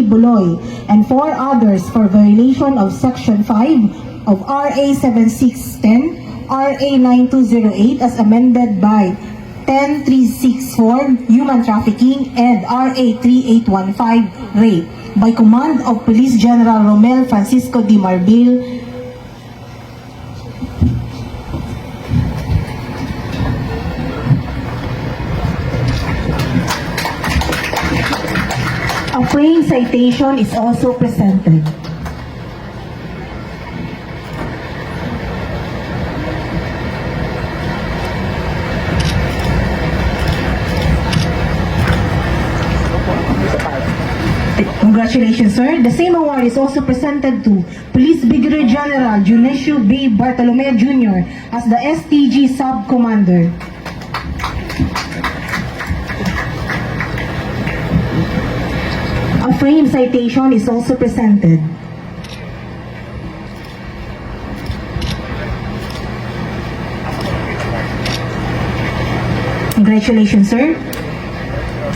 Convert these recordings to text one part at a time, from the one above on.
Buloy, and 4 others for violation of Section 5 of RA 7610, RA 9208 as amended by 10364 Human Trafficking and RA 3815 Rape by command of Police General Romel Francisco D. Marbil. A frame citation is also presented. Congratulations, sir. The same award is also presented to Police Brigadier General Junicio B. Bartolome Jr. as the STG Sub-Commander. A frame citation is also presented. Congratulations, sir.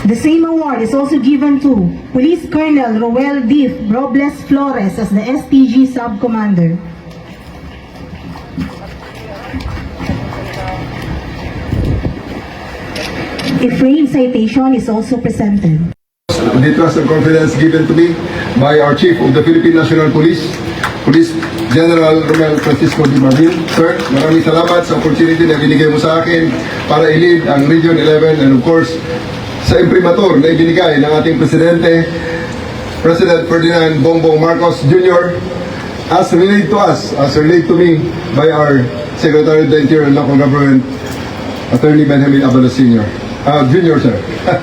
The same award is also given to Police Colonel Roel D. Robles Flores as the STG Sub-Commander. A frame citation is also presented. The trust and confidence given to me by our Chief of the Philippine National Police, Police General Romel Francisco D. Marbil. Sir, maraming salamat sa opportunity na binigay mo sa akin para i-lead ang Region 11 and of course, sa imprimatur na ibinigay ng ating Presidente, President Ferdinand Bongbong Marcos Jr. as relayed to us, as relayed to me by our Secretary of the Interior and Local Government, Attorney Benjamin Abalos Sr. Jr. Sir.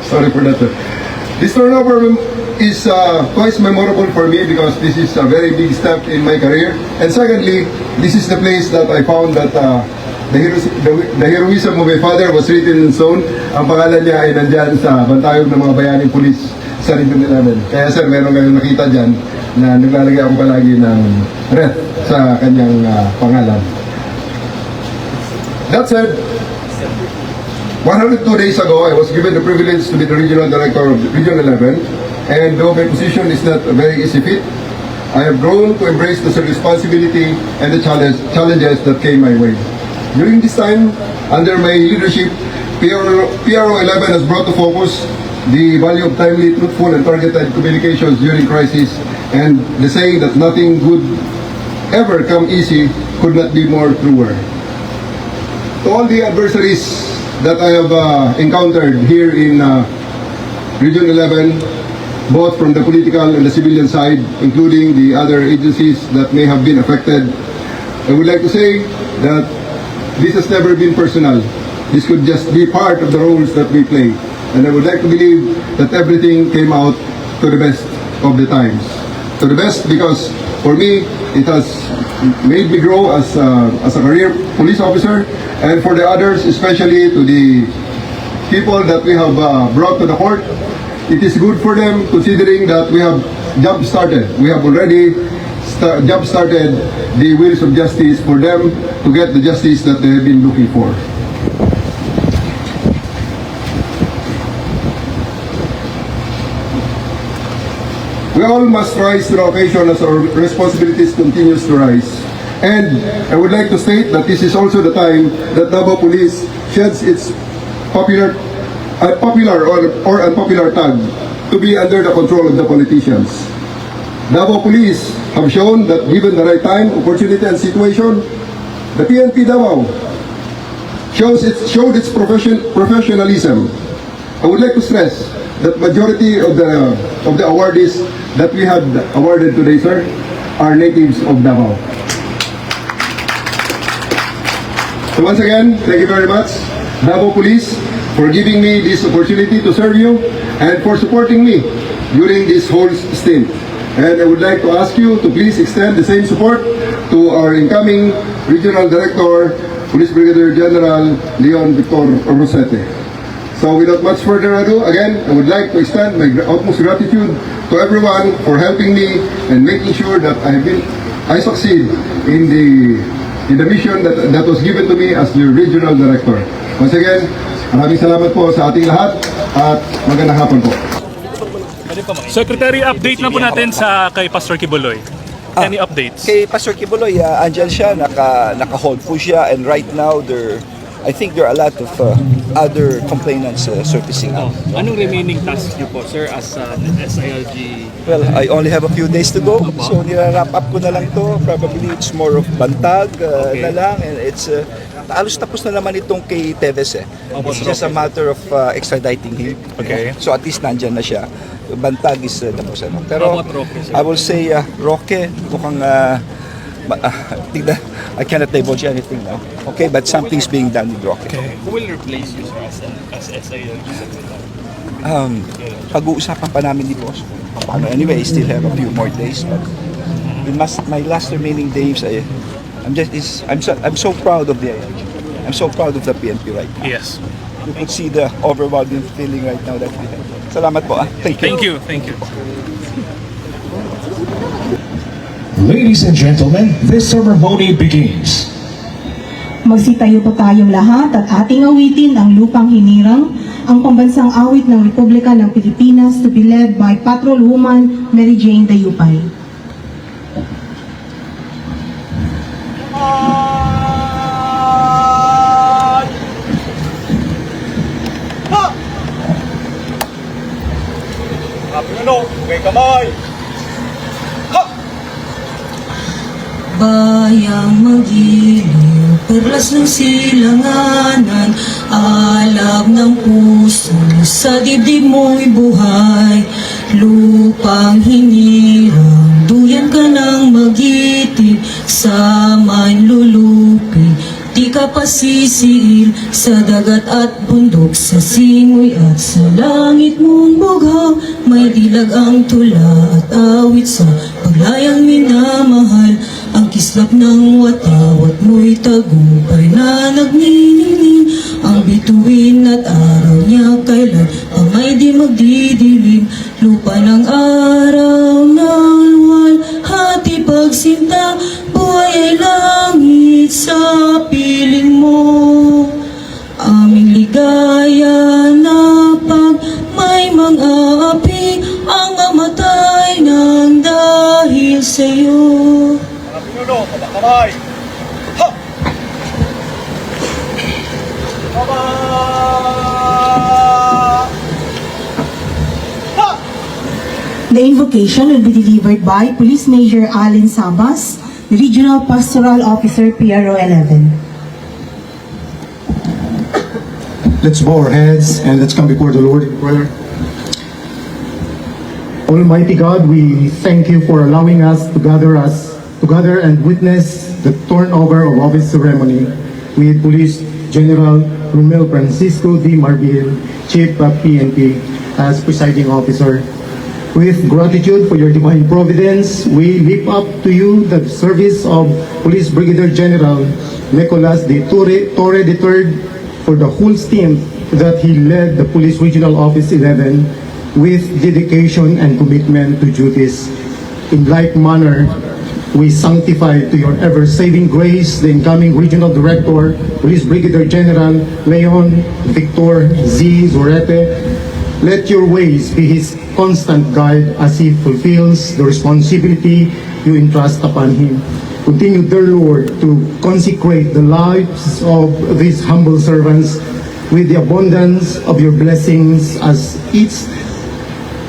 Sorry for that, sir. This turnover is twice memorable for me because this is a very big step in my career. And secondly, this is the place that I found that the heroism of my father was written in stone. Ang pangalan niya ay nandyan sa bantayog ng mga bayaning pulis sa Region 11. Kaya sir, meron kayong nakita dyan na naglalagay ako palagi ng red sa kanyang pangalan. That said, 102 days ago, I was given the privilege to be the Regional Director of Region 11, and though my position is not a very easy feat, I have grown to embrace the responsibility and the challenges that came my way. During this time, under my leadership, PRO 11 has brought to focus the value of timely, truthful, and targeted communications during crisis, and the saying that nothing good ever come easy could not be more truer. To all the adversaries that I have encountered here in Region 11, both from the political and the civilian side, including the other agencies that may have been affected, I would like to say that this has never been personal. This could just be part of the roles that we play. And I would like to believe that everything came out to the best of the times. To the best because for me, it has made me grow as a career police officer, and for the others, especially to the people that we have brought to the court, it is good for them considering that we have jump-started. We have already jump-started the wheels of justice for them to get the justice that they have been looking for. We all must rise to the occasion as our responsibilities continues to rise. And I would like to state that this is also the time that Davao Police sheds its popular or unpopular tag to be under the control of the politicians. Davao Police have shown that given the right time, opportunity, and situation, the PNP Davao showed its professionalism. I would like to stress that majority of the awardees that we had awarded today, sir, are natives of Davao. So once again, thank you very much, Davao Police, for giving me this opportunity to serve you and for supporting me during this whole stint. And I would like to ask you to please extend the same support to our incoming Regional Director, Police Brigadier General Leon Victor Rosete. So without much further ado, again, I would like to extend my utmost gratitude to everyone for helping me and making sure that I succeed in the mission that was given to me as the Regional Director. Once again, maraming salamat po sa ating lahat at magandang hapon po. Secretary, update na po natin sa kay Pastor Kibuloy. Any updates? Kay Pastor Kibuloy, andyan siya, naka-hold po siya, and right now I think there are a lot of other complainants surfacing up. Anong remaining task niyo po, sir, as SILG? Well, I only have a few days to go, so nira-wrap up ko na lang to. Probably it's more of bantag na lang, and it's halos tapos na naman itong kay Teves eh. It's just a matter of extraditing him. Okay. So at least nandyan na siya. Bantag is tapos na. Pero I will say, Roque, mukhang I cannot divulge anything now. Okay, but something's being done with Roque. Who will replace you, sir, as SILG secretary? Pag-uusapan pa namin ni boss. Anyway, I still have a few more days, but my last remaining days, I'm so proud of the ILG. I'm so proud of the PNP right now. Yes. You could see the overwhelming feeling right now that we have. Salamat po. Thank you. Thank you. Ladies and gentlemen, this ceremony begins. Magsitayo po tayong lahat at ating awitin ang Lupang Hinirang, ang pambansang awit ng Republika ng Pilipinas to be led by Patrolwoman Mary Jane Dayupay. Bayang magiliw, perlas ng silanganan, alab ng puso, sa dibdib mo'y buhay. Lupang hinirang, duyan ka ng magitid, sa manlulupig, di ka pasisiil, sa dagat at bundok, sa simoy at sa langit mong bughaw. May dilag ang tula at awit sa paglayang minamahal, ang kislap ng watawat mo'y tagumpay na nagniningning, ang bituin at araw niya kailan ang may di magdidilim. Lupa ng araw ng luwal, hati pagsinta, buhay ay langit sa piling mo. Aming ligaya na pag may mga api ang mamatay ng dahil sa'yo. The invocation will be delivered by Police Major Allen Sabas, the Regional Pastoral Officer, PRO 11. Let's bow our heads and let's come before the Lord in prayer. Almighty God, we thank you for allowing us to gather and witness the turnover of office ceremony with Police General Romel Francisco D. Marbil, Chief of PNP, as presiding officer. With gratitude for your divine providence, we lift up to you the service of Police Brigadier General Nicolas de Torre III for the whole stint that he led the Police Regional Office 11 with dedication and commitment to duties. In like manner, we sanctify to your ever-saving grace the incoming Regional Director, Police Brigadier General Leon Victor Z. Zorete. Let your ways be his constant guide as he fulfills the responsibility you entrust upon him. Continue, dear Lord, to consecrate the lives of these humble servants with the abundance of your blessings as each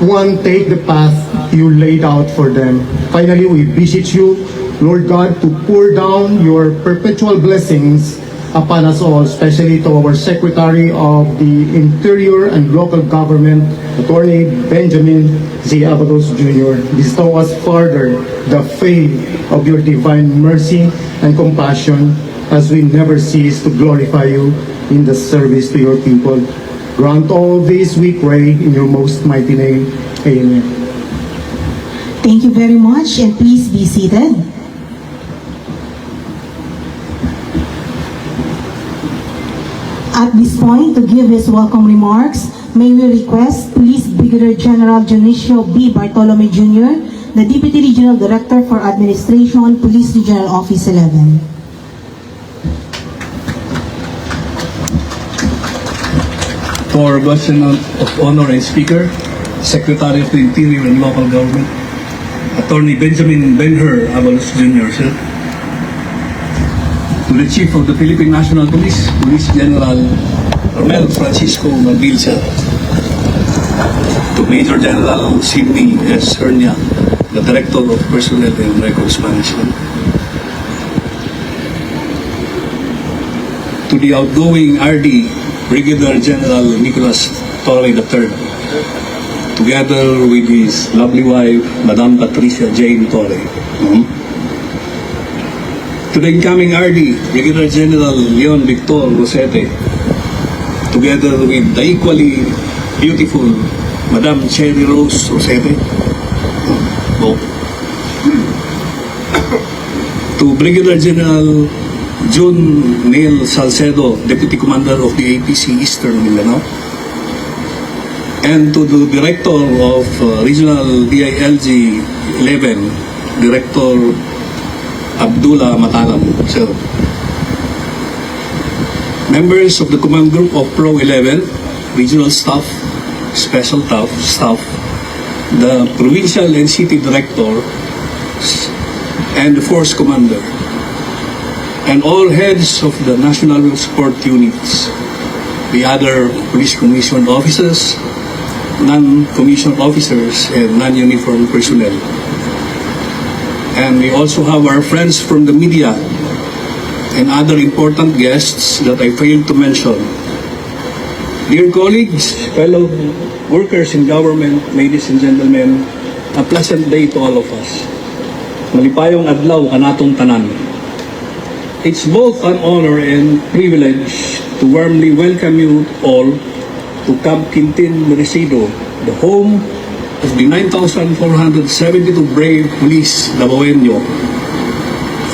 one take the path you laid out for them. Finally, we beseech you, Lord God, to pour down your perpetual blessings upon us all, especially to our Secretary of the Interior and Local Government, Attorney Benjamin Z. Abados Jr. Bestow us further the faith of your divine mercy and compassion as we never cease to glorify you in the service to your people. Grant all this, we pray, in your most mighty name. Amen. Thank you very much, and please be seated. At this point, to give his welcome remarks, may we request Police Brigadier General Dionisio B. Bartolome Jr., the Deputy Regional Director for Administration, Police Regional Office 11. For question of honor and speaker, Secretary of the Interior and Local Government, Attorney Benjamin Ben-Hur Avalos Jr., sir. To the Chief of the Philippine National Police, Police General Romel Francisco Marbil, sir. To Major General Sidney S. Hernia, the Director of Personnel and Records Management. To the outgoing RD, Brigadier General Nicolas Torre III, together with his lovely wife, Madame Patricia Jane Torre. To the incoming RD, Brigadier General Leon Victor Rosete, together with the equally beautiful Madame Cherry Rose Rosete. To Brigadier General June Neil Salcedo, Deputy Commander of the APC Eastern Mindanao, and to the Director of Regional DILG 11, Director Abdullah Matalam, sir. Members of the Command Group of Pro 11, Regional Staff, Special Staff, the Provincial and City Director, and the Force Commander, and all heads of the National Support Units, the other Police Commission officers, non-commissioned officers, and non-uniformed personnel. And we also have our friends from the media and other important guests that I failed to mention. Dear colleagues, fellow workers in government, ladies and gentlemen, a pleasant day to all of us. Malipayong adlaw kanatong tanan. It's both an honor and privilege to warmly welcome you all to Camp Quintin Merecido, the home of the 9,472 brave police Davaoenyo.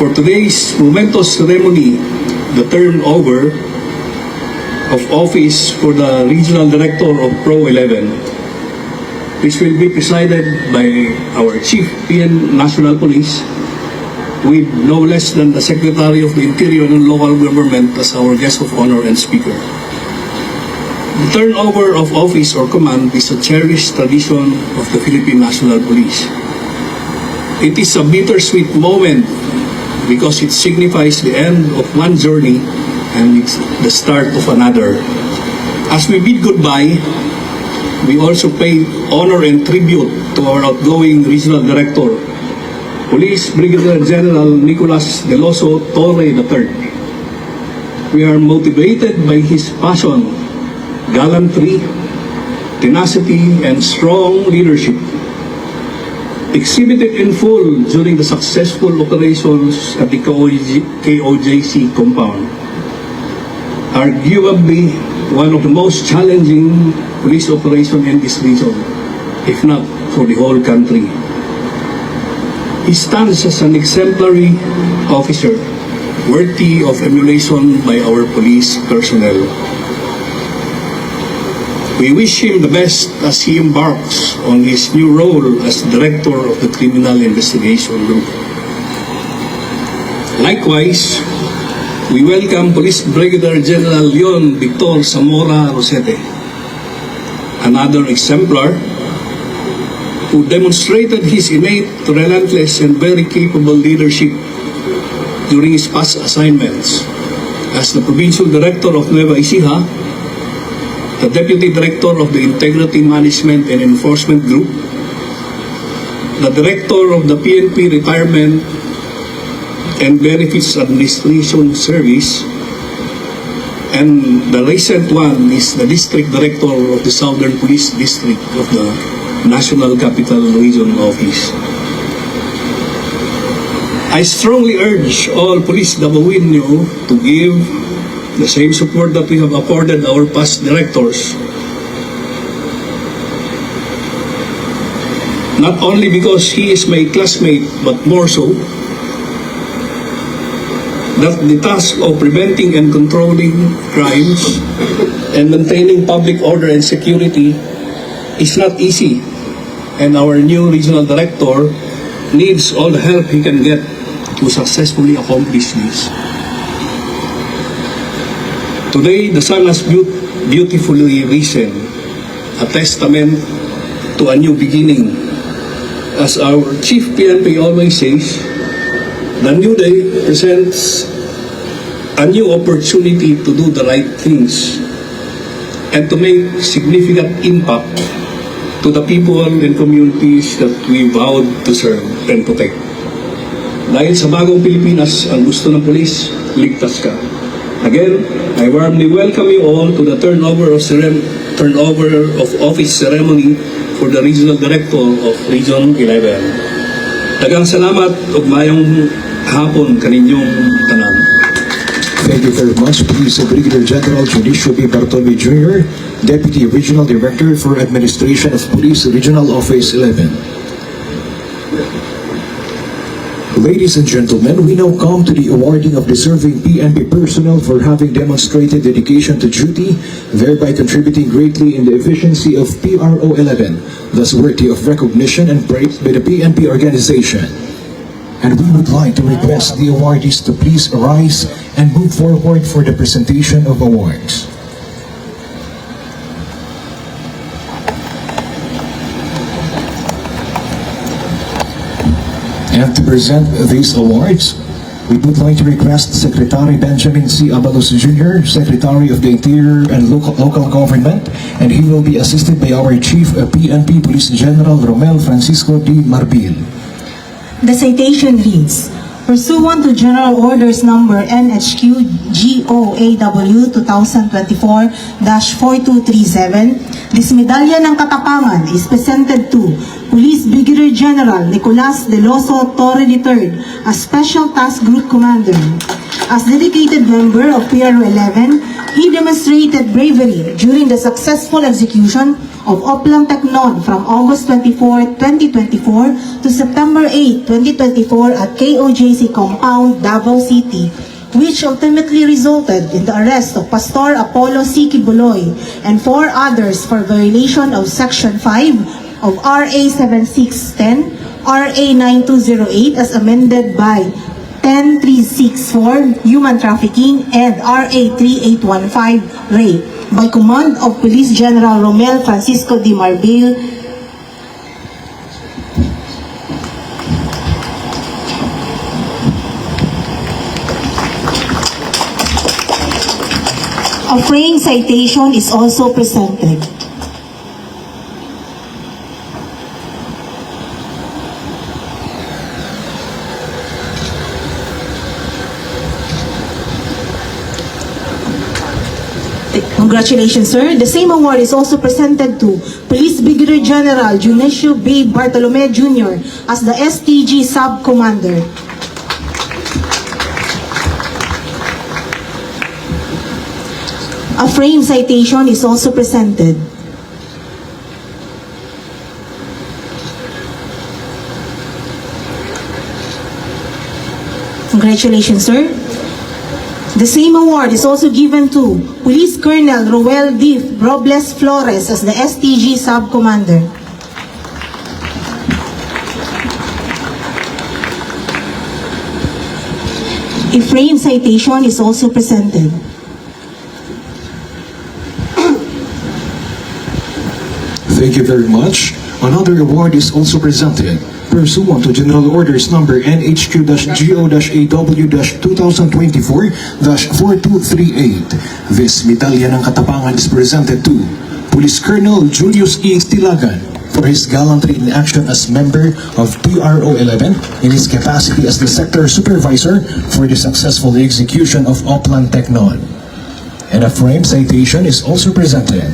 For today's momentous ceremony, the turnover of office for the Regional Director of Pro 11, which will be presided by our Chief PN National Police, with no less than the Secretary of the Interior and Local Government as our guest of honor and speaker. The turnover of office or command is a cherished tradition of the Philippine National Police. It is a bittersweet moment because it signifies the end of one journey and it's the start of another. As we bid goodbye, we also pay honor and tribute to our outgoing Regional Director, Police Brigadier General Nicolas Deloso Torre III. We are motivated by his passion, gallantry, tenacity, and strong leadership, exhibited in full during the successful operations at the KOJC compound. Arguably, one of the most challenging police operations in this region, if not for the whole country. He stands as an exemplary officer, worthy of emulation by our police personnel. We wish him the best as he embarks on his new role as Director of the Criminal Investigation Group. Likewise, we welcome Police Brigadier General Leon Victor Zamora Rosete, another exemplar who demonstrated his innate, relentless, and very capable leadership during his past assignments as the Provincial Director of Nueva Ecija, the Deputy Director of the Integrity Management and Enforcement Group, the Director of the PNP Retirement and Benefits Administration Service, and the recent one is the District Director of the Southern Police District of the National Capital Region Office. I strongly urge all Police Davaoenyo to give the same support that we have accorded our past directors. Not only because he is my classmate, but more so, that the task of preventing and controlling crimes and maintaining public order and security is not easy, and our new regional director needs all the help he can get to successfully accomplish this. Today, the sun has beautifully risen, a testament to a new beginning. As our Chief PNP always says, the new day presents a new opportunity to do the right things and to make significant impact to the people and communities that we vowed to serve and protect. Dahil sa bagong Pilipinas, ang gusto ng pulis, ligtas ka. Again, I warmly welcome you all to the turnover of office ceremony for the Regional Director of Region 11. Daghang salamat ug maayong hapon kaninyong tanan. Thank you very much, Police Brigadier General Junicio B. Bartolome Jr., Deputy Regional Director for Administration of Police Regional Office 11. Ladies and gentlemen, we now come to the awarding of deserving PNP personnel for having demonstrated dedication to duty, thereby contributing greatly in the efficiency of PRO 11, thus worthy of recognition and praise by the PNP organization. And we would like to request the awardees to please arise and move forward for the presentation of awards. And to present these awards, we would like to request Secretary Benjamin C. Abalos Jr., Secretary of the Interior and Local Government, and he will be assisted by our Chief PNP Police General Romel Francisco D. Marbil. The citation reads, pursuant to General Orders Number NHQ GOAW 2024-4237, this medalya ng katapangan is presented to Police Brigadier General Nicolas De Loso Torre III, a Special Task Group Commander. As dedicated member of PRO 11, he demonstrated bravery during the successful execution of Oplang Tecnon from August 24, 2024 to September 8, 2024 at KOJC Compound, Davao City, which ultimately resulted in the arrest of Pastor Apollo C. Kibuloy and 4 others for violation of Section 5 of RA 7610, RA 9208 as amended by 10364 Human Trafficking and RA 3815 Rape by command of Police General Romel Francisco D. Marbil. A frame citation is also presented. Congratulations, sir. The same award is also presented to Police Brigadier General Junicio B. Bartolome Jr. as the STG Sub-Commander. A frame citation is also presented. Congratulations, sir. The same award is also given to Police Colonel Roel D. Robles Flores as the STG Sub-Commander. A frame citation is also presented. Thank you very much. Another award is also presented. Pursuant to General Orders Number NHQ-GO-AW 2024-4238, this medalya ng katapangan is presented to Police Colonel Julius E. Stilagan for his gallantry in action as member of PRO 11 in his capacity as the Sector Supervisor for the successful execution of Oplang Tecnon. And a frame citation is also presented.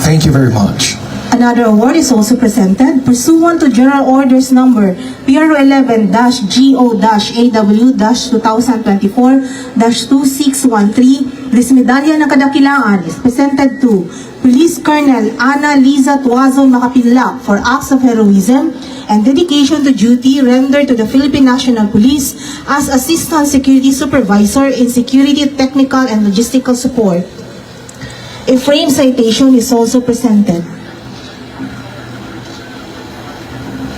Thank you very much. Another award is also presented pursuant to General Orders Number PRO 11-GO-AW 2024-2613. This medalya ng kadakilaan is presented to Police Colonel Ana Liza Tuazo Macapinla for acts of heroism and dedication to duty rendered to the Philippine National Police as Assistant Security Supervisor in Security Technical and Logistical Support. A frame citation is also presented.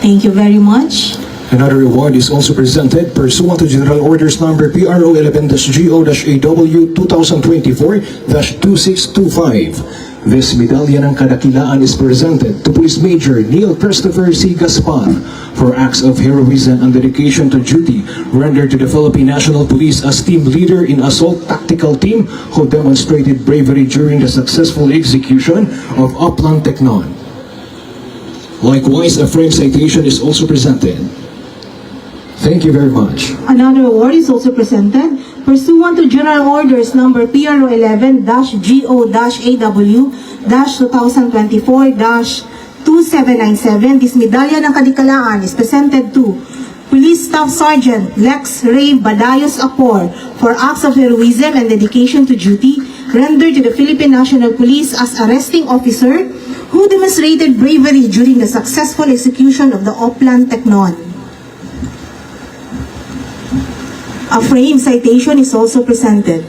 Thank you very much. Another award is also presented pursuant to General Orders Number PRO 11-GO-AW 2024-2625. This medallion ng kadakilaan is presented to Police Major Neil Christopher C. Gaspar for acts of heroism and dedication to duty rendered to the Philippine National Police as team leader in assault tactical team who demonstrated bravery during the successful execution of Upland Teknon. Likewise, a frame citation is also presented. Thank you very much. Another award is also presented pursuant to General Orders Number PRO 11-GO-AW 2024-2797. This medallion ng kadikalaan is presented to Police Staff Sergeant Lex Ray Badayos Apor for acts of heroism and dedication to duty rendered to the Philippine National Police as arresting officer who demonstrated bravery during the successful execution of the Upland Teknon. A frame citation is also presented.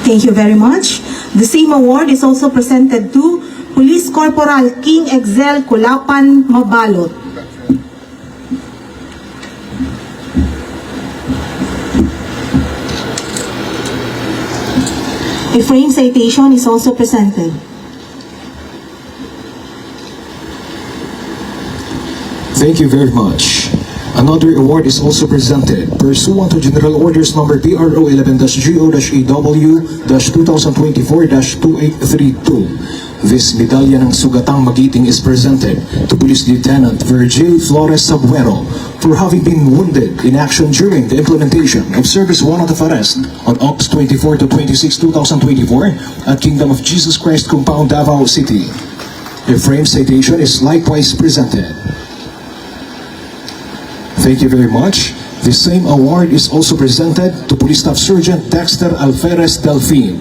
Thank you very much. The same award is also presented to Police Corporal King Excel Kulapan Mabalot. A frame citation is also presented. Thank you very much. Another award is also presented pursuant to General Orders Number PRO 11-GO-AW 2024-2832. This medallion ng Sugatang Magiting is presented to Police Lieutenant Virgil Flores Sabuero for having been wounded in action during the implementation of Service Warrant of Arrest on August 24 to 26, 2024 at Kingdom of Jesus Christ Compound, Davao City. A frame citation is likewise presented. Thank you very much. The same award is also presented to Police Staff Sergeant Dexter Alferez Delfin.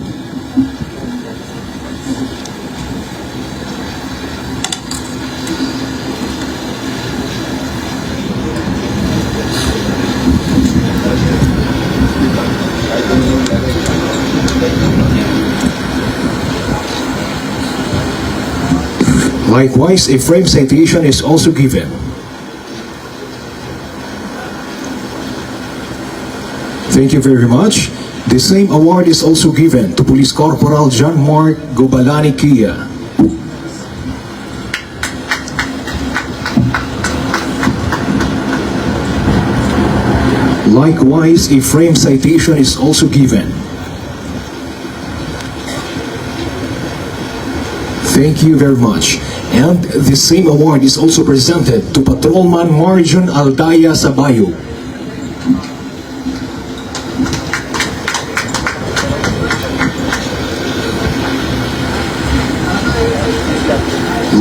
Likewise, a frame citation is also given. Thank you very much. The same award is also given to Police Corporal John Mark Gobalani Kia. Likewise, a frame citation is also given. Thank you very much. And the same award is also presented to Patrolman Marjon Aldaya Sabayo.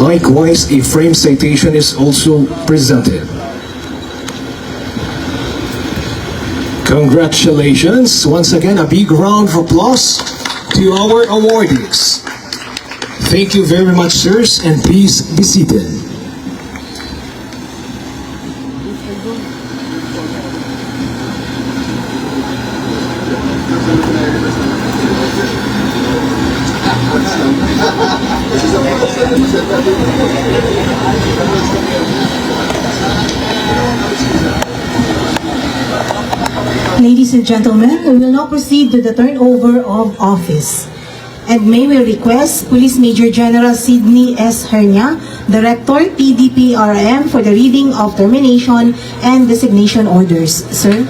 Likewise, a frame citation is also presented. Congratulations! Once again, a big round of applause to our awardees. Thank you very much, sirs, and please be seated. Ladies and gentlemen, we will now proceed to the turnover of office. And may we request Police Major General Sidney S. Hernia, Director, PDPRM, for the reading of termination and designation orders. Sir?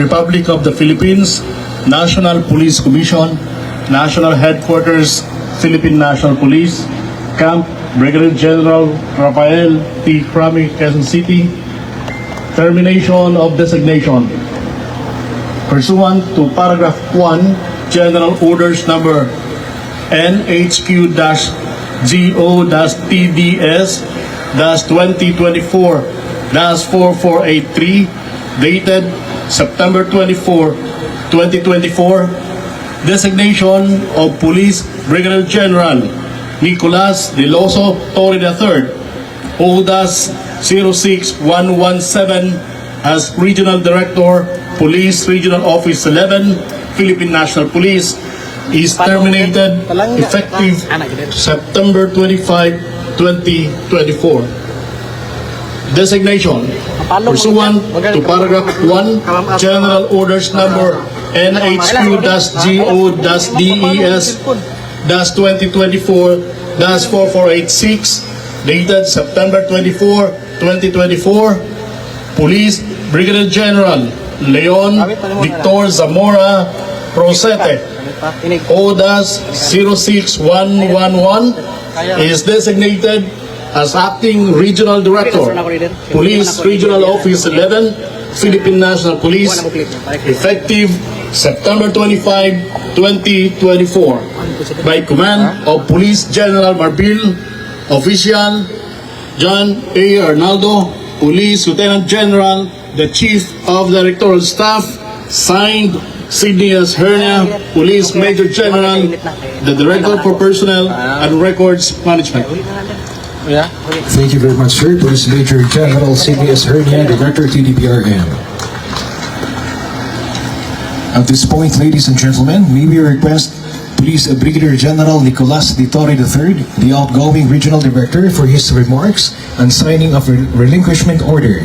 Republic of the Philippines, National Police Commission, National Headquarters, Philippine National Police, Camp Brigadier General Rafael T. Crami, Quezon City. Termination of designation. Pursuant to Paragraph 1, General Orders Number NHQ-GO-TDS-2024-4483, dated September 24, 2024, designation of Police Brigadier General Nicolas De Loso Torre III, ODAS 06117 as Regional Director, Police Regional Office 11, Philippine National Police, is terminated effective September 25, 2024. Designation. Pursuant to paragraph 1, General Orders number NHQ-DES-2024-4486, dated September 24, 2024, Police Brigadier General Leon Victor Zamora Rosete, ODAS 06111, is designated as Acting Regional Director, Police Regional Office 11, Philippine National Police, effective September 25, 2024, by command of Police General Marbil, Official John A. Arnaldo, Police Lieutenant General, the Chief of the Directorial Staff, signed Sidney S. Hernia, Police Major General, the Director for Personnel and Records Management. Thank you very much, sir. Police Major General Sidney S. Hernia, Director, TDPRM. At this point, ladies and gentlemen, may we request Police Brigadier General Nicolas De Torre III, the outgoing Regional Director, for his remarks and signing of a relinquishment order.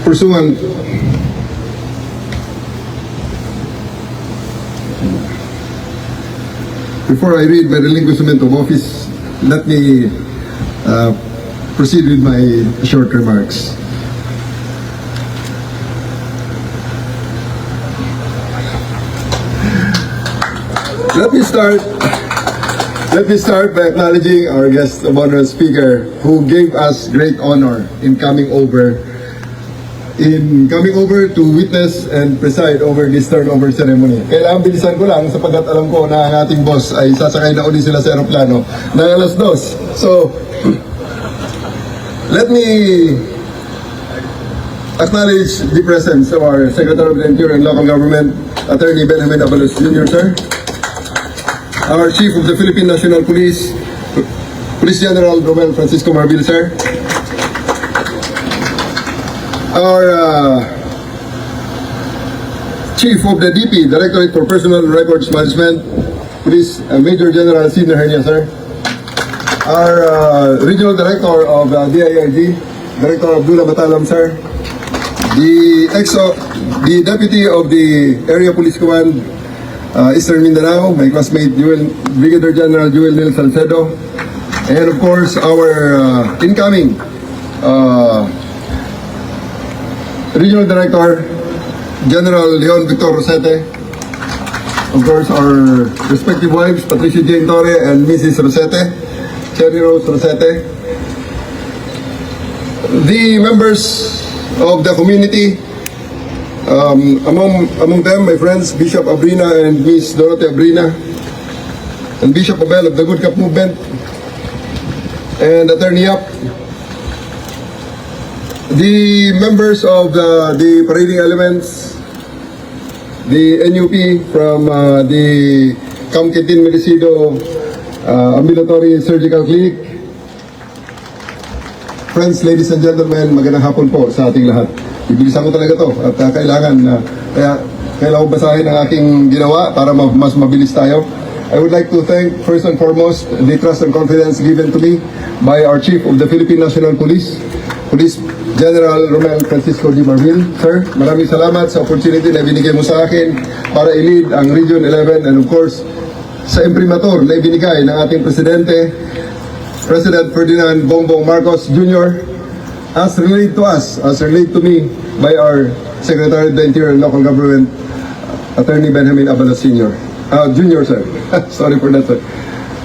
Pursuant Before I read my relinquishment of office, let me proceed with my short remarks. Let me start by acknowledging our guest of honor speaker who gave us great honor in coming over to witness and preside over this turnover ceremony. Kailangan bilisan ko lang sapagkat alam ko na ang ating boss ay sasakay na uli sila sa aeroplano ng alas 2. So, let me acknowledge the presence of our Secretary of the Interior and Local Government, Attorney Benjamin Abalos Jr., sir. Our Chief of the Philippine National Police, Police General Romel Francisco Marbil, sir. Our Chief of the DP, Directorate for Personal Records Management, Police Major General Sidney Hernia, sir. Our Regional Director of DIIG, Director Abdullah Batalam, sir. The Deputy of the Area Police Command, Eastern Mindanao, my classmate Brigadier General Joel Nel Salcedo, and of course our incoming Regional Director, General Leon Victor Rosete, of course our respective wives, Patricia Jane Torre and Mrs. Rosete, Cherry Rose Rosete, the members of the community, among them my friends Bishop Abrina and Miss Dorothy Abrina, and Bishop Abel of the Good Cup Movement, and Attorney Yap, the members of the parading elements, the NUP from the Camp Quintin Merecido Ambulatory Surgical Clinic. Friends, ladies and gentlemen, magandang hapon po sa ating lahat. Ibilisan ko talaga to at kailangan ko basahin ang aking ginawa para mas mabilis tayo. I would like to thank first and foremost the trust and confidence given to me by our Chief of the Philippine National Police, Police General Romel Francisco D. Marbil. Sir, maraming salamat sa opportunity na binigay mo sa akin para i-lead ang Region 11 and of course sa imprimatur na ibinigay ng ating Presidente, President Ferdinand Bongbong Marcos Jr. as relayed to us, as relayed to me by our Secretary of the Interior and Local Government, Attorney Benjamin Abalos Sr. Jr., sir. Sorry for that, sir.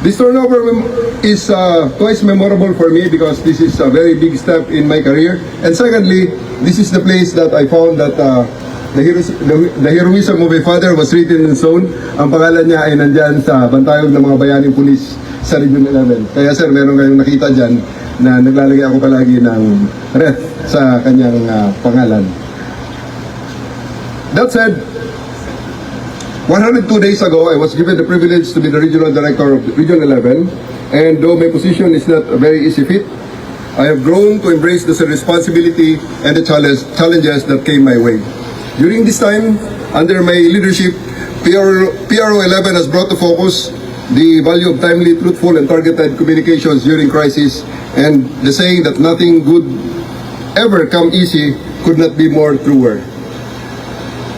This turnover is twice memorable for me because this is a very big step in my career. And secondly, this is the place that I found that the heroism of my father was written in stone. Ang pangalan niya ay nandyan sa bantayog ng mga bayaning pulis sa Region 11. Kaya sir, meron kayong nakita dyan na naglalagay ako palagi ng ref sa kanyang pangalan. That said, 102 days ago, I was given the privilege to be the Regional Director of Region 11, and though my position is not a very easy fit, I have grown to embrace the responsibility and the challenges that came my way. During this time, under my leadership, PRO 11 has brought to focus the value of timely, truthful, and targeted communications during crisis, and the saying that nothing good ever come easy could not be more truer.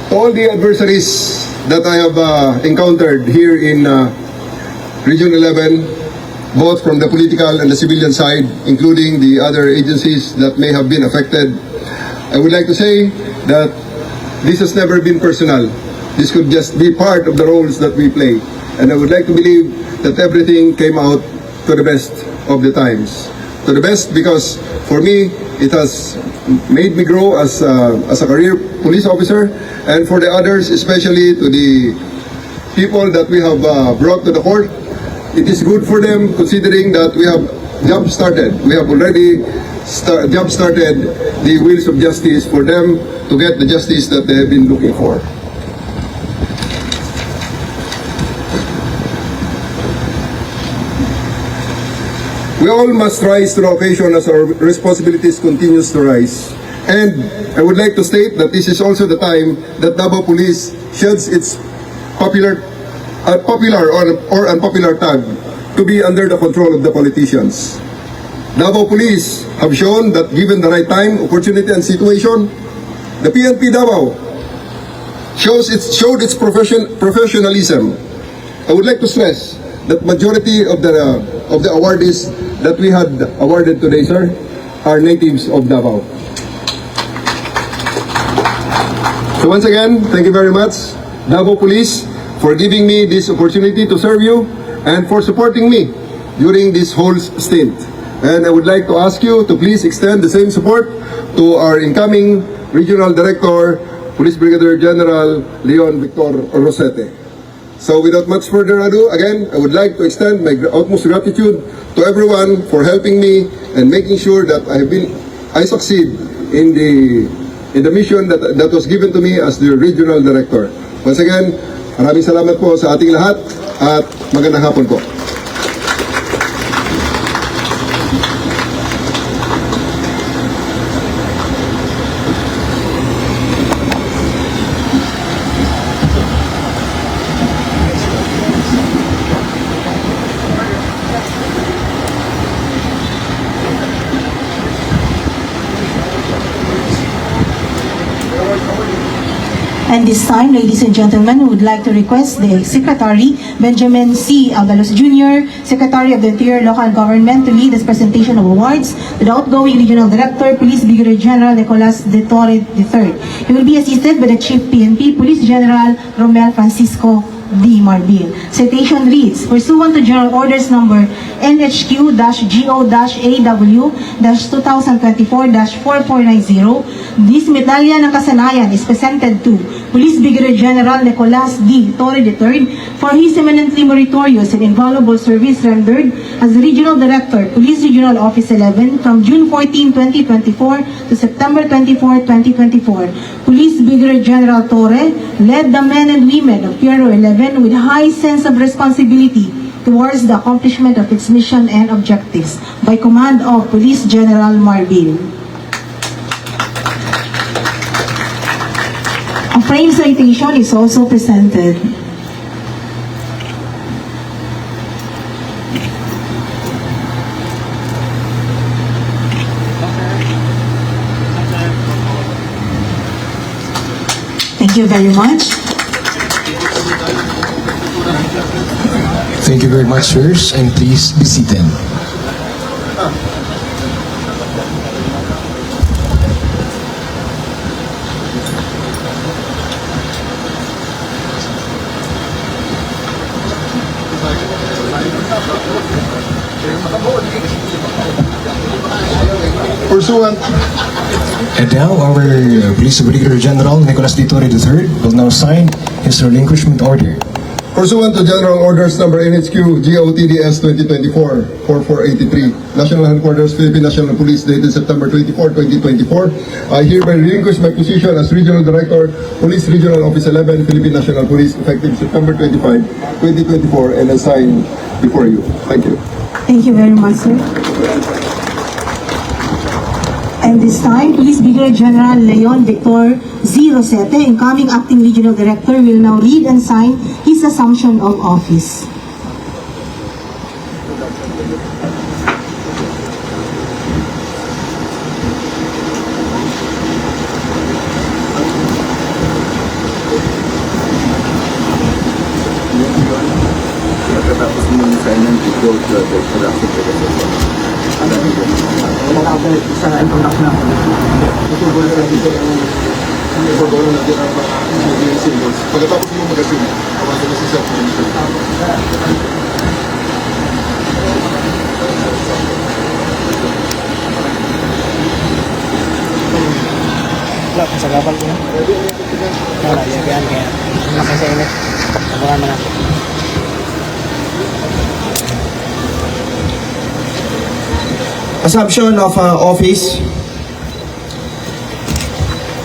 To all the adversaries that I have encountered here in Region 11, both from the political and the civilian side, including the other agencies that may have been affected, I would like to say that this has never been personal. This could just be part of the roles that we play. And I would like to believe that everything came out to the best of the times. To the best because for me, it has made me grow as a career police officer, and for the others, especially to the people that we have brought to the court, it is good for them considering that we have jump-started. We have already jump-started the wheels of justice for them to get the justice that they have been looking for. We all must rise to the occasion as our responsibilities continues to rise. And I would like to state that this is also the time that Davao Police sheds its popular or unpopular tag to be under the control of the politicians. Davao Police have shown that given the right time, opportunity, and situation, the PNP Davao showed its professionalism. I would like to stress that majority of the awardees that we had awarded today, sir, are natives of Davao. So once again, thank you very much, Davao Police, for giving me this opportunity to serve you and for supporting me during this whole stint. And I would like to ask you to please extend the same support to our incoming Regional Director, Police Brigadier General Leon Victor Rosete. So without much further ado, again, I would like to extend my utmost gratitude to everyone for helping me and making sure that I succeed in the mission that was given to me as the Regional Director. Once again, maraming salamat po sa ating lahat at magandang hapon po. And this time, ladies and gentlemen, we would like to request the Secretary, Benjamin C. Agalos Jr., Secretary of the Interior Local Government, to lead this presentation of awards to the outgoing Regional Director, Police Brigadier General Nicolas De Torre III. He will be assisted by the Chief PNP, Police General Romel Francisco D. Marbil. Citation reads, pursuant to General Orders Number NHQ-GO-AW-2024-4490, this medallion ng kasanayan is presented to Police Brigadier General Nicolas D. Torre III for his eminently meritorious and invaluable service rendered as Regional Director, Police Regional Office 11 from June 14, 2024 to September 24, 2024. Police Brigadier General Torre led the men and women of PRO 11 with high sense of responsibility towards the accomplishment of its mission and objectives by command of Police General Marbil. A frame citation is also presented. Thank you very much. Thank you very much, sirs, and please be seated. Pursuant. And now, our Police Brigadier General Nicolas De Torre III will now sign his relinquishment order. Pursuant to General Orders Number NHQ GOTDS 2024-4483, National Headquarters, Philippine National Police, dated September 24, 2024, I hereby relinquish my position as Regional Director, Police Regional Office 11, Philippine National Police, effective September 25, 2024, and assign before you. Thank you. Thank you very much, sir. And this time, Police Brigadier General Leon Victor Z. Rosete, incoming Acting Regional Director, will now read and sign his assumption of office. Pagkatapos mo ng assignment, ito the production Pagkatapos mo mag-assume, kawasan na si Sir. Wala, pasagabal ko na. Wala, yagaan kaya. Malaki sa init. Sabaran mo na. Assumption of office.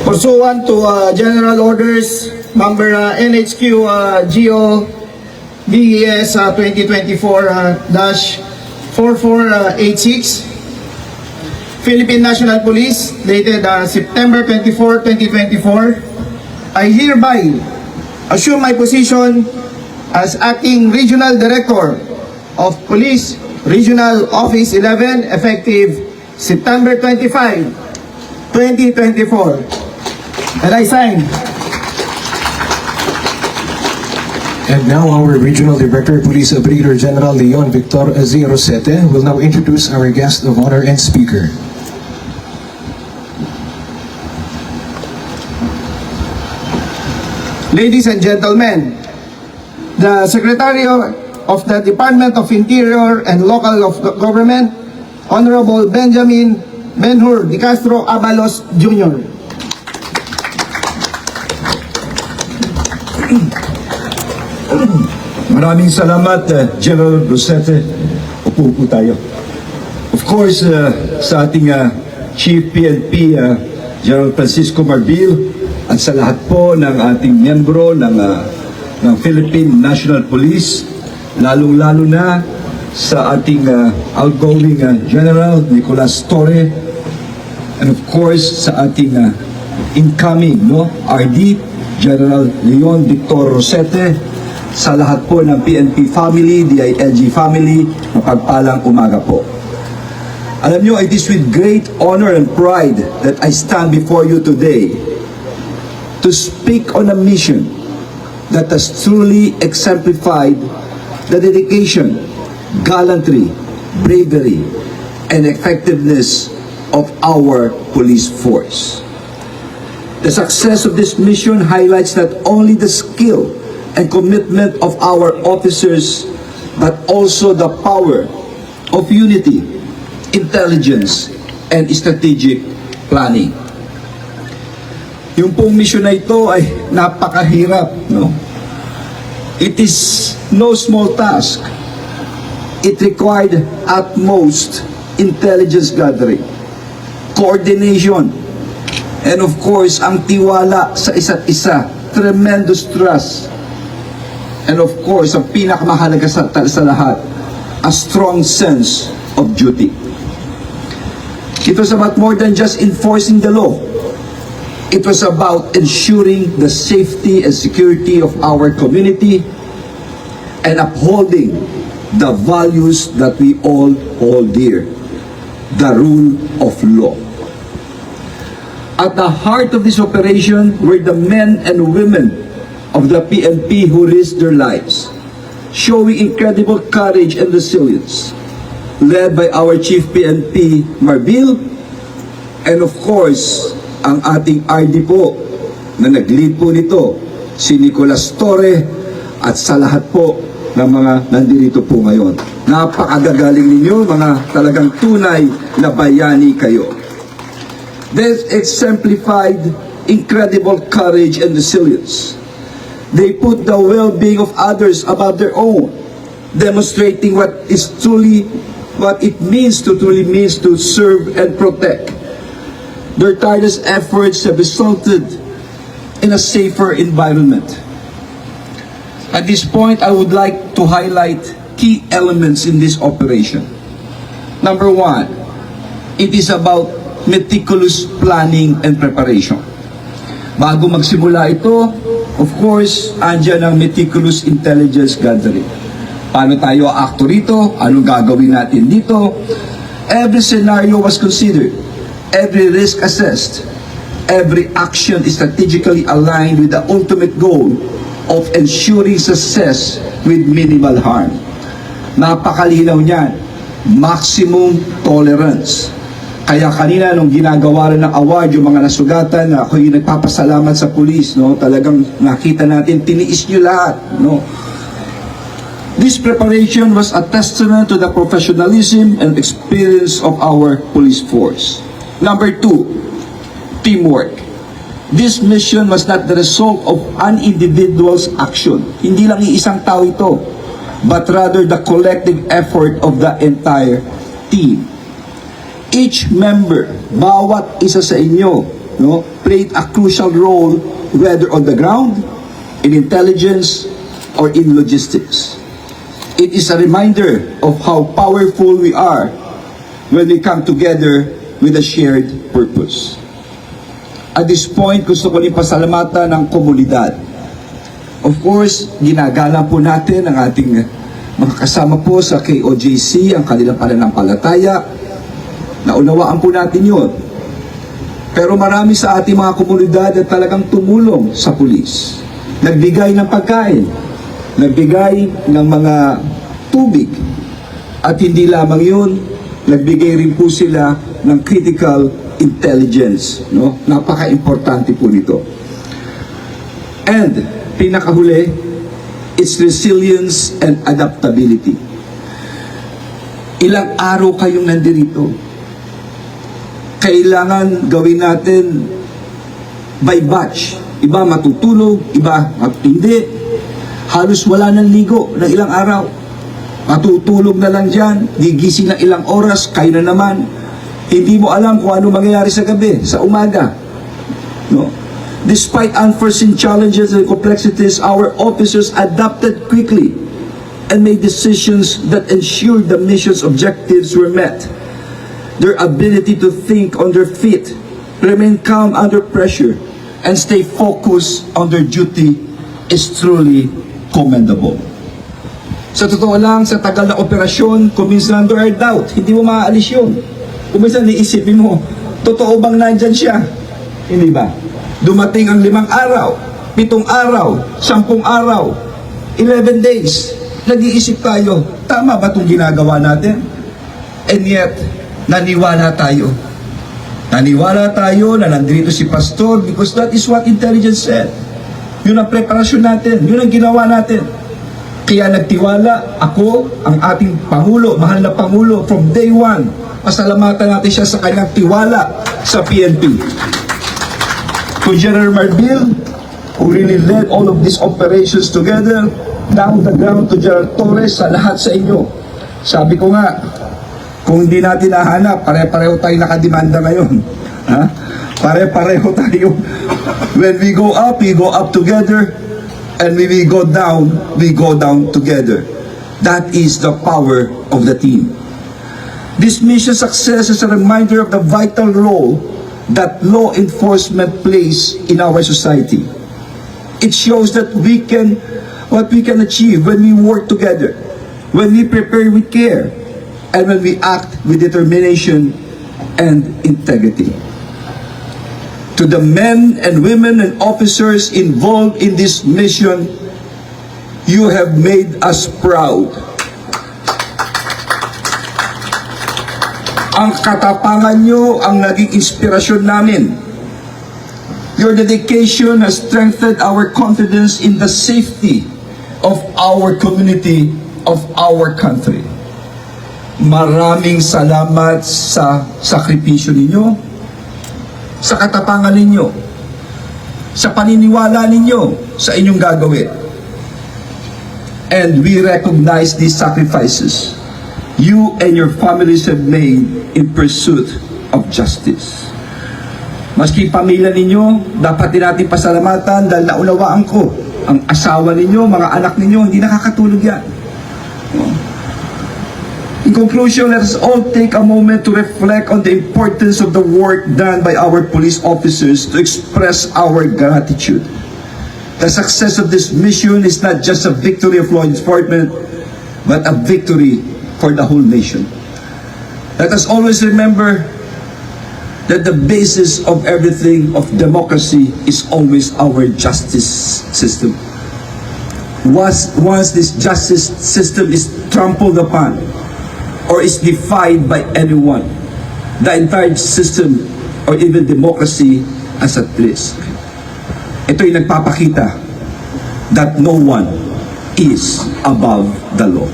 Pursuant to General Orders Number NHQ GO VES 2024-4486, Philippine National Police, dated September 24, 2024, I hereby assume my position as Acting Regional Director of Police Regional Office 11, effective September 25, 2024. And I sign. And now our Regional Director, Police Brigadier General Leon Victor Z. Rosete will now introduce our guest of honor and speaker. Ladies and gentlemen, the Secretary of the Department of Interior and Local Government, Honorable Benjamin Benhur Di Castro Abalos Jr. Maraming salamat, General Rosete. Upo po tayo. Of course, sa ating Chief PNP, General Francisco Marbil, at sa lahat po ng ating miyembro ng Philippine National Police, lalong-lalo na sa ating outgoing General Nicolas Torre, and of course sa ating incoming RD General Leon Victor Rosete, sa lahat po ng PNP family, DILG family, mapagpalang umaga po. Alam nyo, it is with great honor and pride that I stand before you today to speak on a mission that has truly exemplified the dedication, gallantry, bravery, and effectiveness of our police force. The success of this mission highlights not only the skill and commitment of our officers, but also the power of unity, intelligence, and strategic planning. Yung pong mission na ito ay napakahirap, no? It is no small task. It required utmost intelligence gathering, coordination, and of course, ang tiwala sa isa't isa, tremendous trust, and of course, ang pinakamahalaga sa lahat, a strong sense of duty. It was about more than just enforcing the law. It was about ensuring the safety and security of our community and upholding the values that we all hold dear, the rule of law. At the heart of this operation were the men and women of the PNP who risked their lives, showing incredible courage and resilience, led by our Chief PNP Marbil, and of course, ang ating RD po na nag-lead po nito, si Nicolas Torre, at sa lahat po ng mga nandito po ngayon. Napakagagaling ninyo, mga talagang tunay na bayani kayo. This exemplified incredible courage and resilience. They put the well-being of others above their own, demonstrating what it truly means to serve and protect. Their tireless efforts have resulted in a safer environment. At this point, I would like to highlight key elements in this operation. Number one, it is about meticulous planning and preparation. Bago magsimula ito, of course, andyan ang meticulous intelligence gathering. Paano tayo aakto rito? Anong gagawin natin dito? Every scenario was considered. Every risk assessed. Every action is strategically aligned with the ultimate goal of ensuring success with minimal harm. Napakalinaw niyan. Maximum tolerance. Kaya kanina nung ginagawa rin ng award yung mga nasugatan, ako yung nagpapasalamat sa police, no? Talagang nakita natin, tiniis nyo lahat, no? This preparation was a testament to the professionalism and experience of our police force. Number two, teamwork. This mission was not the result of an individual's action. Hindi lang iisang tao ito, but rather the collective effort of the entire team. Each member, bawat isa sa inyo, no, played a crucial role whether on the ground, in intelligence, or in logistics. It is a reminder of how powerful we are when we come together with a shared purpose. At this point, gusto ko rin pasalamatan ng komunidad. Of course, ginagalang po natin ang ating mga kasama po sa KOJC, ang kanilang pananampalataya. Naunawaan po natin yun. Pero marami sa ating mga komunidad na talagang tumulong sa pulis. Nagbigay ng pagkain, nagbigay ng mga tubig. At hindi lamang yun, nagbigay rin po sila ng critical intelligence. No? Napaka-importante po nito. And, pinakahuli, its resilience and adaptability. Ilang araw kayong nandirito. Kailangan gawin natin by batch. Iba matutulog, iba hindi. Halos wala nang ligo ng ilang araw. Matutulog na lang dyan, gigising ng ilang oras, kayo na naman. Hindi mo alam kung ano mangyayari sa gabi, sa umaga. No? Despite unforeseen challenges and complexities, our officers adapted quickly and made decisions that ensured the mission's objectives were met. Their ability to think on their feet, remain calm under pressure, and stay focused on their duty is truly commendable. Sa totoo lang, sa tagal na operasyon, kuminsan there are doubt, hindi mo maaalis yun. Kuminsan iisipin mo, totoo bang nandyan siya? Hindi ba? Dumating ang 5 araw, 7 araw, 10 araw, 11 days. Nag-iisip tayo, tama ba itong ginagawa natin? And yet, naniwala tayo. Naniwala tayo na nandito si Pastor because that is what intelligence said. Yun ang preparasyon natin. Yun ang ginawa natin. Kaya nagtiwala ako, ang ating Pangulo, mahal na Pangulo, from day one. Pasalamatan natin siya sa kanyang tiwala sa PNP. To General Marbil, who really led all of these operations together, down the ground to General Torres, sa lahat sa inyo. Sabi ko nga, kung hindi natin nahanap, pare-pareho tayo nakademanda ngayon. Ha? Pare-pareho tayo. When we go up together. And when we go down together. That is the power of the team. This mission success is a reminder of the vital role that law enforcement plays in our society. It shows that what we can achieve when we work together, when we prepare with care, and when we act with determination and integrity. To the men and women and officers involved in this mission, you have made us proud. Ang katapangan nyo ang naging inspirasyon namin. Your dedication has strengthened our confidence in the safety of our community, of our country. Maraming salamat sa sakripisyo ninyo, sa katapangan ninyo. sa paniniwala ninyo sa inyong gagawin. And we recognize these sacrifices you and your families have made in pursuit of justice. Maski pamilya ninyo, dapat din natin pasalamatan dahil naunawaan ko, ang asawa ninyo, mga anak ninyo, hindi nakakatulog yan. In conclusion, let us all take a moment to reflect on the importance of the work done by our police officers to express our gratitude. The success of this mission is not just a victory of law enforcement, but a victory for the whole nation. Let us always remember that the basis of everything of democracy is always our justice system. Once this justice system is trampled upon or is defied by anyone, the entire system or even democracy is at risk. Ito'y nagpapakita that no one is above the law.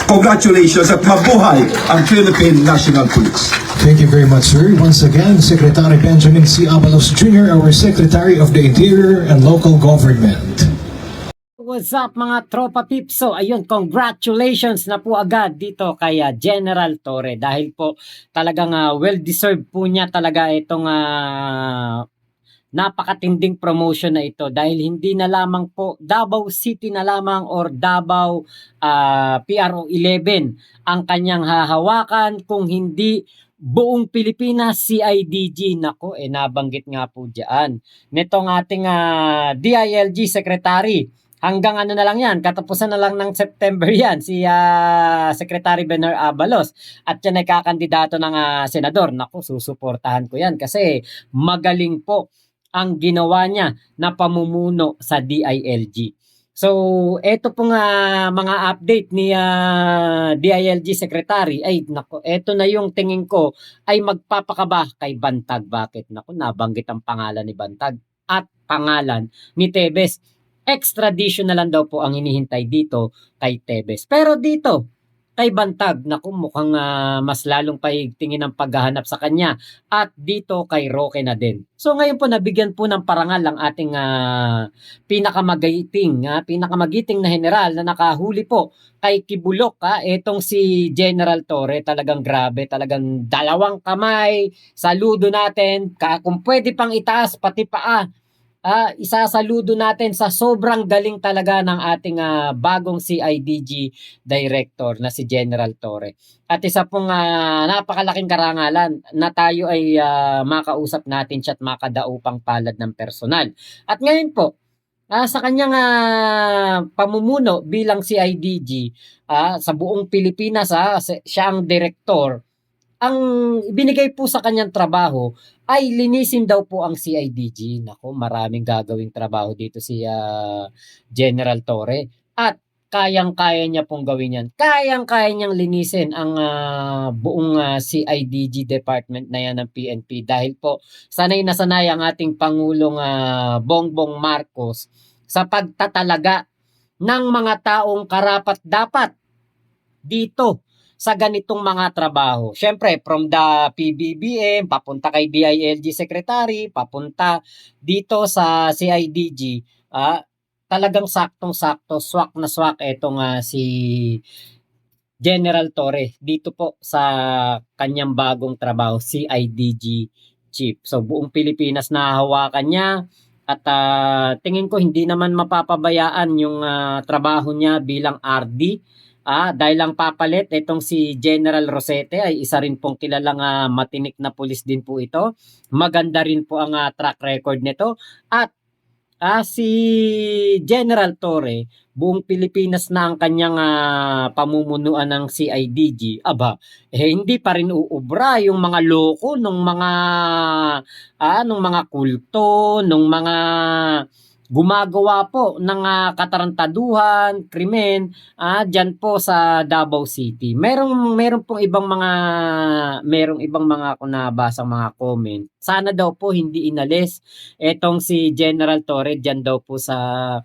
Congratulations at mabuhay ang Philippine National Police. Thank you very much, sir. Once again, Secretary Benjamin C. Abalos Jr., our Secretary of the Interior and Local Government. What's up mga tropa pips? So ayun, congratulations na po agad dito kay General Torre dahil po talagang well-deserved po niya talaga itong napakatinding promotion na ito dahil hindi na lamang po Davao City na lamang or Davao PRO 11 ang kanyang hahawakan, kung hindi buong Pilipinas, CIDG. Nako, nabanggit nga po dyan nitong ating DILG Secretary. Hanggang ano na lang yan, katapusan na lang ng September yan, si Secretary Benar Abalos. At yan ay kakandidato ng senador. Naku, susuportahan ko yan kasi magaling po ang ginawa niya na pamumuno sa DILG. So, eto pong mga update ni DILG Secretary, ay nako, eto na yung tingin ko ay magpapakaba kay Bantag. Bakit? Nako, nabanggit ang pangalan ni Bantag at pangalan ni Tebes. Extradition na lang daw po ang hinihintay dito kay Tebes. Pero dito, kay Bantag, naku, mukhang mas lalong paigtingin ang paghahanap sa kanya. At dito kay Roque na din. So ngayon po, nabigyan po ng parangal ang ating pinakamagiting na general na nakahuli po kay Kibulok. Itong si General Torre, talagang grabe, talagang dalawang kamay, saludo natin, kung pwede pang itaas, pati paa. Isasaludo natin sa sobrang galing talaga ng ating bagong CIDG director na si General Torre. At isa pong napakalaking karangalan na tayo ay makausap natin siya at makadaupang palad ng personal. At ngayon po, sa kanyang pamumuno bilang CIDG sa buong Pilipinas, siya ang director. Ang ibinigay po sa kanyang trabaho ay linisin daw po ang CIDG. Nako, maraming gagawing trabaho dito si General Torre. At kayang-kaya niya pong gawin yan. Kayang-kaya niyang linisin ang buong CIDG department na yan ng PNP. Dahil po, sanay na sanay ang ating Pangulong Bongbong Marcos sa pagtatalaga ng mga taong karapat-dapat dito sa ganitong mga trabaho. Siyempre, from the PBBM, papunta kay DILG Secretary, papunta dito sa CIDG, talagang saktong-sakto, swak na swak itong si General Torre dito po sa kanyang bagong trabaho, CIDG Chief. So, buong Pilipinas nahahawakan niya at tingin ko hindi naman mapapabayaan yung trabaho niya bilang RD. Dahil lang papalit, itong si General Rosete ay isa rin pong kilalang matinik na pulis din po ito. Maganda rin po ang track record nito. At si General Torre, buong Pilipinas na ang kanyang pamumunuan ng CIDG. Hindi pa rin uubra yung mga loko nung mga kulto, nung mga gumagawa po ng katarantaduhan, krimen diyan po sa Davao City. Merong ibang mga kung nabasang mga comment. Sana daw po hindi inalis etong si General Torre diyan daw po sa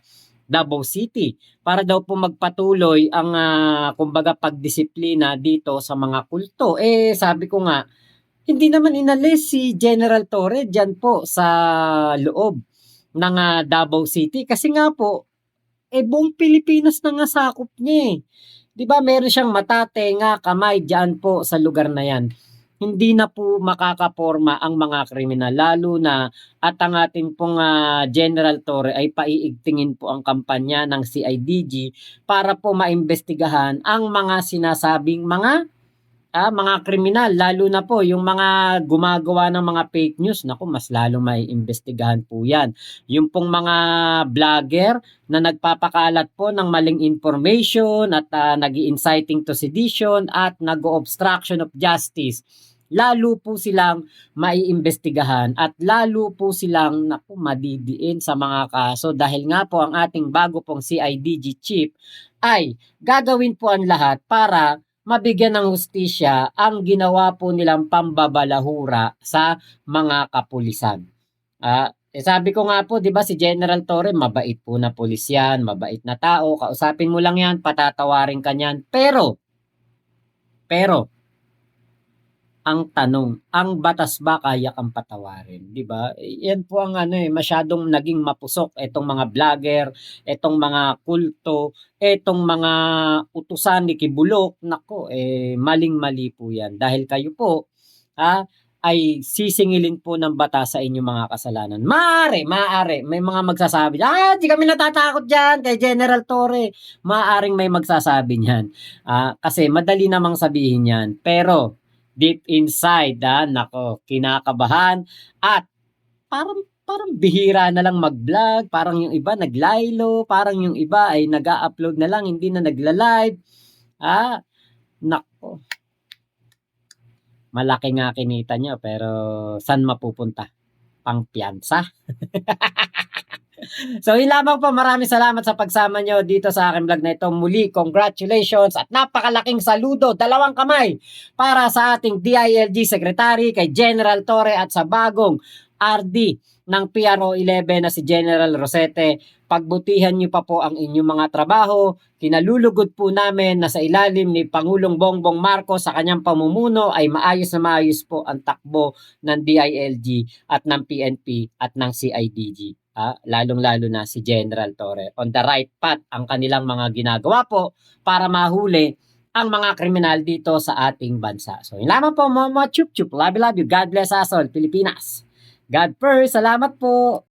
Davao City para daw po magpatuloy ang kumbaga pagdisiplina dito sa mga kulto. Sabi ko nga, hindi naman inalis si General Torre diyan po sa loob ng Davao City kasi nga po buong Pilipinas na nga sakop niya eh. 'Di ba meron siyang mata, tenga, kamay diyan po sa lugar na 'yan. Hindi na po makakaporma ang mga kriminal lalo na at ang ating pong General Torre ay paiigtingin po ang kampanya ng CIDG para po maimbestigahan ang mga sinasabing mga kriminal, lalo na po yung mga gumagawa ng mga fake news, naku, mas lalong maiimbestigahan po yan. Yung pong mga vlogger na nagpapakalat po ng maling information at nag-inciting to sedition at nag-obstruction of justice, lalo po silang maiimbestigahan at lalo po silang madidiin sa mga kaso dahil nga po ang ating bago pong CIDG chief ay gagawin po ang lahat para mabigyan ng hustisya ang ginawa po nilang pambabalahura sa mga kapulisan. Sabi ko nga po, 'di ba si General Torre, mabait po na pulis yan, mabait na tao, kausapin mo lang yan, patatawarin ka niyan. Pero, ang tanong, ang batas ba kaya kang patawarin, 'di ba? Yan po ang masyadong naging mapusok itong mga vlogger, itong mga kulto, itong mga utusan ni Kibulok. Nako, maling-mali po 'yan dahil kayo po ay sisingilin po ng batas sa inyong mga kasalanan. Maaari, may mga magsasabi, di kami natatakot diyan kay General Torre. Maaring may magsasabi niyan. Kasi madali namang sabihin 'yan, pero deep inside, nako, kinakabahan at parang bihira na lang mag-vlog, parang yung iba naglaylo, parang yung iba ay nag-a-upload na lang, hindi na nagla-live. Nako. Malaki nga kinita nyo, pero saan mapupunta? Pang piyansa? So yun lamang po, maraming salamat sa pagsama nyo dito sa aking vlog na ito. Muli, congratulations at napakalaking saludo, 2 kamay para sa ating DILG Secretary kay General Torre at sa bagong RD ng PRO 11 na si General Rosete. Pagbutihan nyo pa po ang inyong mga trabaho. Kinalulugod po namin na sa ilalim ni Pangulong Bongbong Marcos sa kanyang pamumuno ay maayos na maayos po ang takbo ng DILG at ng PNP at ng CIDG. Lalong-lalo na si General Torre. On the right path ang kanilang mga ginagawa po para mahuli ang mga kriminal dito sa ating bansa. So, yun lamang po mga chup-chup. Love you. God bless us all. Pilipinas. God first. Salamat po.